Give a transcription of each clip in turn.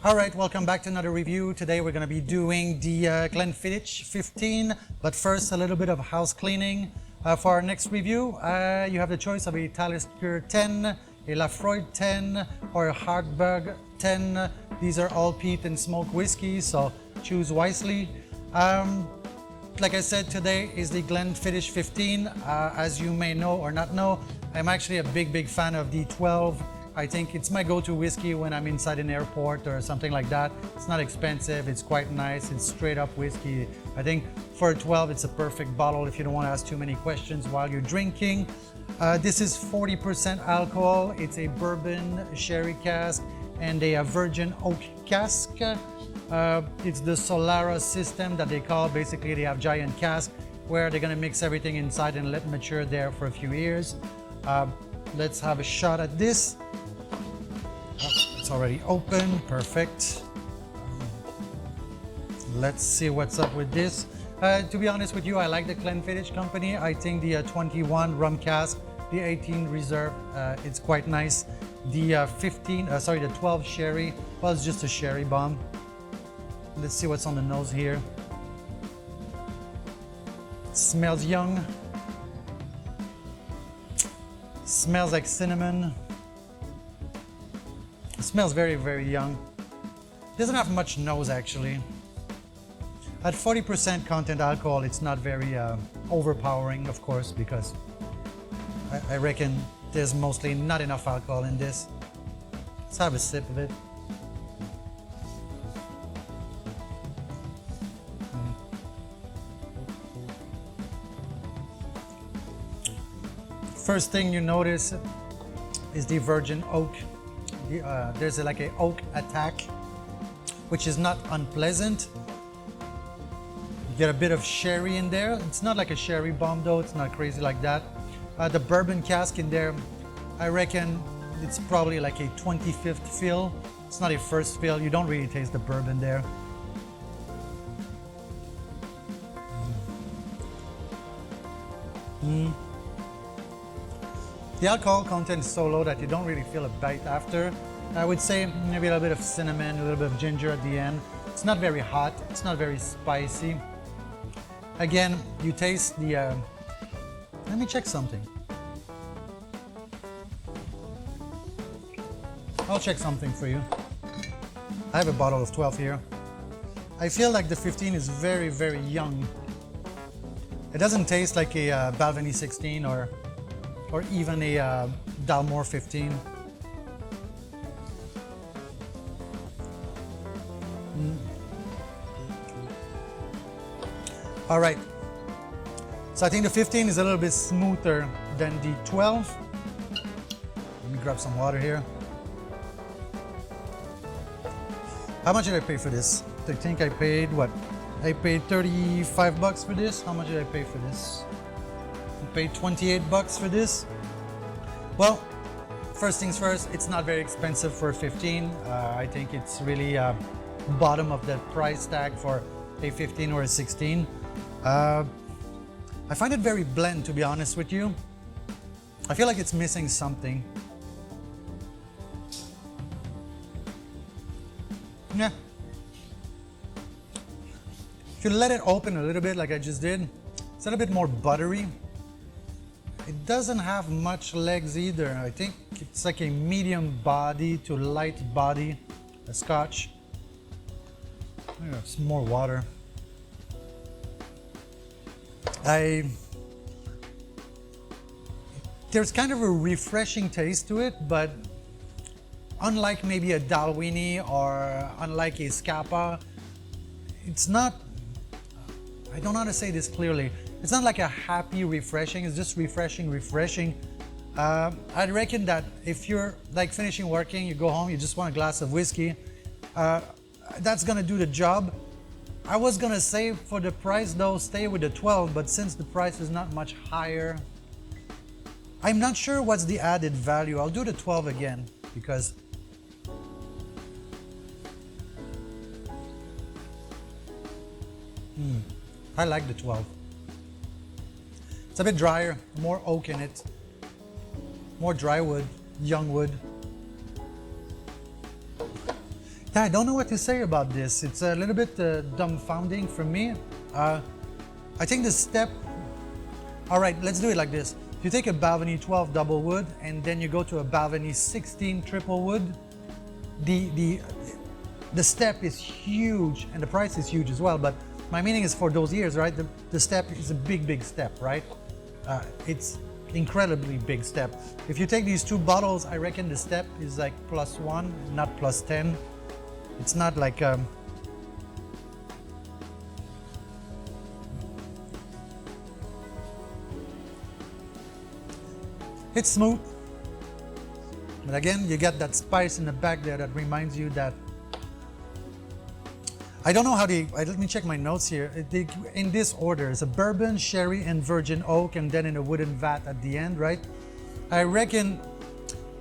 All right, welcome back to another review. Today we're going to be doing the Glenfiddich 15, but first a little bit of house cleaning. For our next review, you have the choice of a Talisker 10, a Lafroy 10, or a Hartberg 10. These are all peat and smoke whiskeys, so choose wisely. Like I said, today is the Glenfiddich 15. As you may know or not know, I'm actually a big fan of the 12. I think it's my go-to whiskey when I'm inside an airport or something like that. It's not expensive, it's quite nice, it's straight up whiskey. I think for a 12, it's a perfect bottle if you don't want to ask too many questions while you're drinking. This is 40% alcohol. It's a bourbon sherry cask and a virgin oak cask. It's the Solara system that they call. Basically, they have giant cask where they're going to mix everything inside and let it mature there for a few years. Let's have a shot at this. It's already open, perfect. Let's see what's up with this. To be honest with you, I like the Glenfiddich company. I think the 21 rum cask, the 18 reserve, it's quite nice. The 12 sherry, well, it's just a sherry bomb. Let's see what's on the nose here. It smells young. Smells like cinnamon. It smells very young. Doesn't have much nose actually. At 40% content alcohol, it's not very overpowering, of course, because I reckon there's mostly not enough alcohol in this. Let's have a sip of it. First thing you notice is the virgin oak. There's like an oak attack, which is not unpleasant. You get a bit of sherry in there. It's not like a sherry bomb though, it's not crazy like that. The bourbon cask in there, I reckon it's probably like a 25th fill. It's not a first fill. You don't really taste the bourbon there. The alcohol content is so low that you don't really feel a bite after. I would say maybe a little bit of cinnamon, a little bit of ginger at the end. It's not very hot, it's not very spicy. Again, you taste the... let me check something. I'll check something for you. I have a bottle of 12 here. I feel like the 15 is very young. It doesn't taste like a Balvenie 16 or even a Dalmore 15. All right, so I think the 15 is a little bit smoother than the 12. Let me grab some water here. How much did I pay for this? I think I paid what? I paid 35 bucks for this. How much did I pay for this? I paid 28 bucks for this. Well, first things first, it's not very expensive for a 15. I think it's really bottom of the price tag for a 15 or a 16. I find it very bland, to be honest with you. I feel like it's missing something. Yeah. If you let it open a little bit like I just did, it's a little bit more buttery. It doesn't have much legs either. I think it's like a medium body to light body, a scotch. Some more water. There's kind of a refreshing taste to it, but unlike maybe a Dalwhinnie or unlike a Scapa, it's not, I don't know how to say this clearly, it's not like a happy refreshing, it's just refreshing. I'd reckon that if you're like finishing working, you go home, you just want a glass of whiskey, that's gonna do the job. I was gonna say for the price though, stay with the 12, but since the price is not much higher, I'm not sure what's the added value. I'll do the 12 again because I like the 12. It's a bit drier, more oak in it, more dry wood, young wood. Yeah, I don't know what to say about this. It's a little bit dumbfounding for me. I think the step, all right, let's do it like this. If you take a Balvenie 12 double wood and then you go to a Balvenie 16 triple wood, the step is huge and the price is huge as well. But my meaning is for those years, right? The step is a big step, right? It's incredibly big step. If you take these two bottles, I reckon the step is like +1, not +10. It's not like it's smooth, but again, you get that spice in the back there that reminds you that I don't know how they. Let me check my notes here. In this order, it's a bourbon, sherry, and virgin oak, and then in a wooden vat at the end, right? I reckon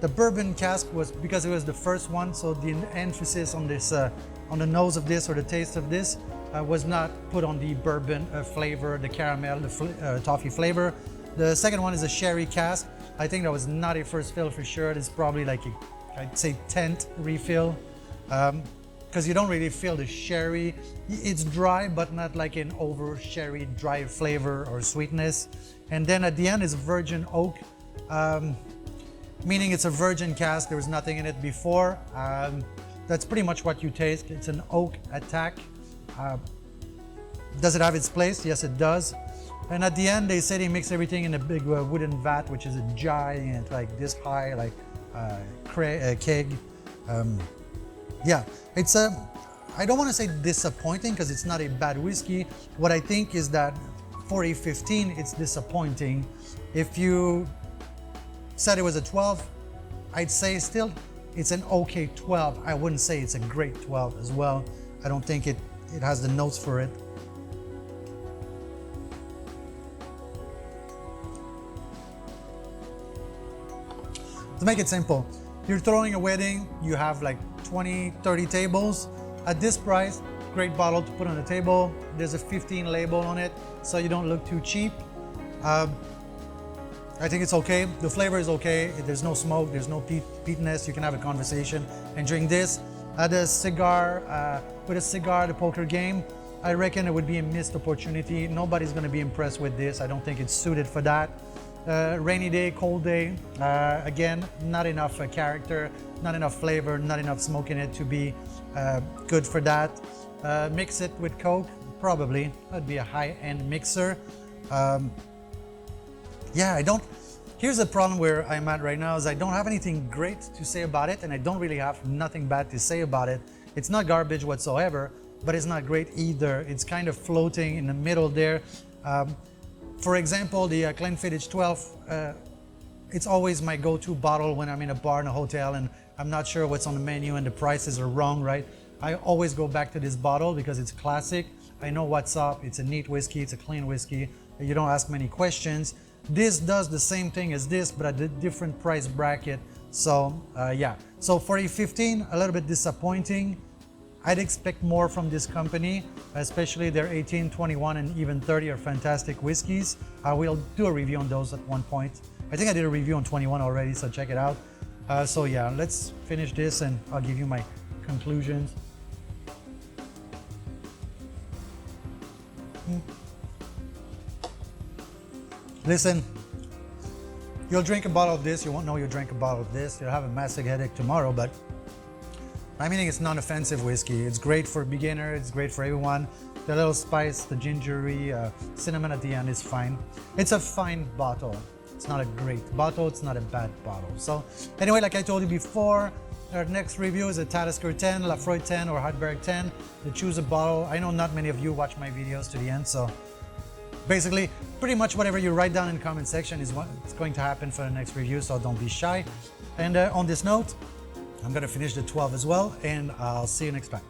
the bourbon cask was because it was the first one, so the emphasis on this, on the nose of this or the taste of this, was not put on the bourbon flavor, the caramel, the toffee flavor. The second one is a sherry cask. I think that was not a first fill for sure. It's probably like I'd say 10th refill, because you don't really feel the sherry. It's dry, but not like an over sherry dry flavor or sweetness. And then at the end is virgin oak. Meaning it's a virgin cask, there was nothing in it before. That's pretty much what you taste. It's an oak attack. Does it have its place? Yes, it does. And at the end, they say they mix everything in a big wooden vat, which is a giant, like this high, like keg. Yeah, it's I don't want to say disappointing because it's not a bad whiskey. What I think is that for a 15, it's disappointing. If you said it was a 12, I'd say still it's an okay 12. I wouldn't say it's a great 12 as well. I don't think it has the notes for it. To make it simple, you're throwing a wedding, you have like 20, 30 tables. At this price, great bottle to put on the table. There's a 15 label on it, so you don't look too cheap. I think it's okay. The flavor is okay. There's no smoke, there's no peatiness. You can have a conversation and drink this. At a cigar, with a cigar, the poker game, I reckon it would be a missed opportunity. Nobody's gonna be impressed with this. I don't think it's suited for that. Rainy day, cold day, again, not enough character, not enough flavor, not enough smoke in it to be good for that. Mix it with Coke, probably. That'd be a high-end mixer. Yeah, here's the problem where I'm at right now is I don't have anything great to say about it, and I don't really have nothing bad to say about it. It's not garbage whatsoever, but it's not great either. It's kind of floating in the middle there. For example, the Glenfiddich 12, it's always my go-to bottle when I'm in a bar in a hotel and I'm not sure what's on the menu and the prices are wrong, right? I always go back to this bottle because it's classic. I know what's up. It's a neat whiskey. It's a clean whiskey. You don't ask many questions. This does the same thing as this, but at a different price bracket. So yeah, so for a 15, a little bit disappointing. I'd expect more from this company, especially their 18, 21, and even 30 are fantastic whiskeys. We'll do a review on those at one point. I think I did a review on 21 already, so check it out. So yeah, let's finish this and I'll give you my conclusions. Listen, you'll drink a bottle of this, you won't know you drank a bottle of this. You'll have a massive headache tomorrow, but I mean, it's non-offensive whiskey. It's great for beginner, it's great for everyone. The little spice, the gingery, cinnamon at the end is fine. It's a fine bottle. It's not a great bottle, it's not a bad bottle. So anyway, like I told you before, our next review is a Talisker 10, Lafroy 10, or Hartberg 10. You choose a bottle. I know not many of you watch my videos to the end, so basically, pretty much whatever you write down in the comment section is what's going to happen for the next review, so don't be shy. And on this note, I'm gonna finish the 12 as well, and I'll see you next time.